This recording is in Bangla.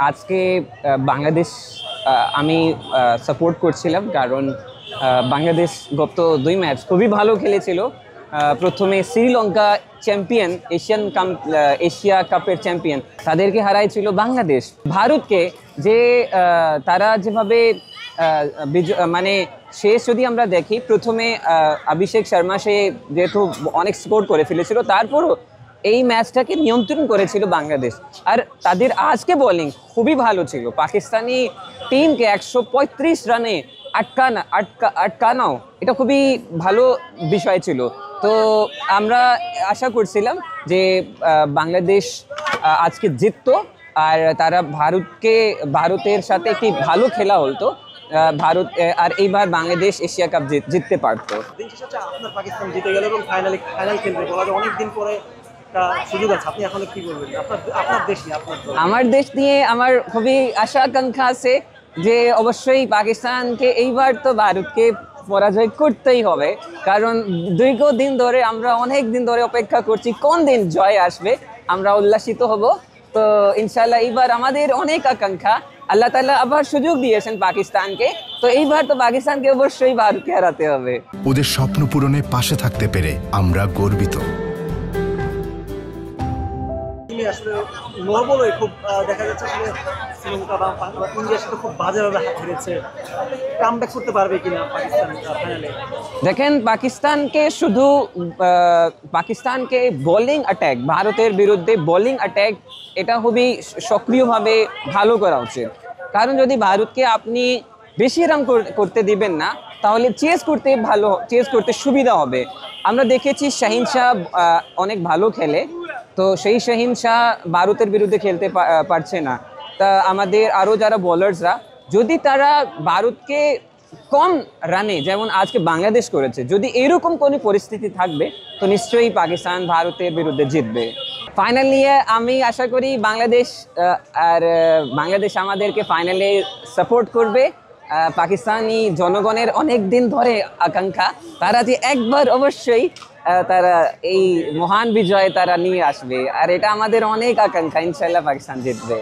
আজকে বাংলাদেশ আমি সাপোর্ট করছিলাম, কারণ বাংলাদেশ গত 2 ম্যাচ খুবই ভালো খেলেছিল। প্রথমে শ্রীলঙ্কা চ্যাম্পিয়ন, এশিয়া কাপের চ্যাম্পিয়ন, তাদেরকে হারাইছিল বাংলাদেশ। ভারতকে যে তারা যেভাবে মানে শেষ যদি আমরা দেখি, প্রথমে অভিষেক শর্মা সে যেহেতু অনেক স্কোর করে ফেলেছিল, তারপরও এই ম্যাচটাকে নিয়ন্ত্রণ করেছিল বাংলাদেশ। আর তাদের আজকে বোলিং খুবই ভালো ছিল। পাকিস্তানি টিমকে 135 রানে আটকানো এটা খুবই ভালো বিষয় ছিল। তো আমরা আশা করছিলাম যে বাংলাদেশ আজকে জিততো, আর তারা ভারতের সাথে একটি ভালো খেলা হতো। ভারত আর এইবার বাংলাদেশ এশিয়া কাপ জিততে পারতো। দিন শেষে হচ্ছে আপনার পাকিস্তান জিতে গেল এবং ফাইনাল খেলবে, বলা যায় অনেকদিন পরে একটা সুযোগ আছে। আপনি এখন কি বলবেন? আপনার দেশ নিয়ে, আপনার দল। আমার দেশ নিয়ে আমার খুবই আশা আকাঙ্ক্ষা আছে যে অবশ্যই পাকিস্তানকে এইবার তো ভারতকে পরাজয় করতেই হবে, কারণ দীর্ঘদিন ধরে আমরা অনেক দিন ধরে অপেক্ষা করছি কোন দিন জয় আসবে, আমরা উল্লাসিত হব। তো ইনশাল্লাহ এইবার আমাদের অনেক আকাঙ্ক্ষা, আল্লাহ তাআলা আবার সুযোগ দিয়েছেন পাকিস্তানকে, তো এইবার তো পাকিস্তানকে অবশ্যই ভারতকে হারাতে হবে। ওদের স্বপ্ন পূরণে পাশে থাকতে পেরে আমরা গর্বিত। আসলে নর্মালই খুব দেখা যাচ্ছে আসলে শ্রীলঙ্কা বা ইন্ডিয়ার সাথে খুব বাজেভাবে হাত হেরেছে। কামব্যাক করতে পারবে কিনা পাকিস্তান ফাইনালে? দেখেন, পাকিস্তানকে বোলিং অ্যাটাক, ভারতের বিরুদ্ধে বোলিং অ্যাটাক এটা খুবই সক্রিয়ভাবে ভালো করা উচিত। কারণ যদি ভারতকে আপনি বেশি রান করতে দিবেন না, তাহলে চেস করতে সুবিধা হবে। আমরা দেখেছি শাহিন শাহ অনেক ভালো খেলে, তো সেই শাহিন শাহ ভারতের বিরুদ্ধে খেলতে পারছে না। তা আমাদের আরও যারা বোলার্সরা, যদি তারা ভারতকে কম রানে যেমন আজকে বাংলাদেশ করেছে, যদি এরকম কোনো পরিস্থিতি থাকবে, তো নিশ্চয়ই পাকিস্তান ভারতের বিরুদ্ধে জিতবে। ফাইনাল নিয়ে আমি আশা করি বাংলাদেশ আমাদেরকে ফাইনালে সাপোর্ট করবে। পাকিস্তানি জনগণের অনেক দিন ধরে আকাঙ্ক্ষা, তারা যে একবার অবশ্যই তারা এই মহান বিজয় তারা নিয়ে আসবে, আর এটা আমাদের অনেক আকাঙ্ক্ষা। ইনশাল্লাহ পাকিস্তান জিতবে।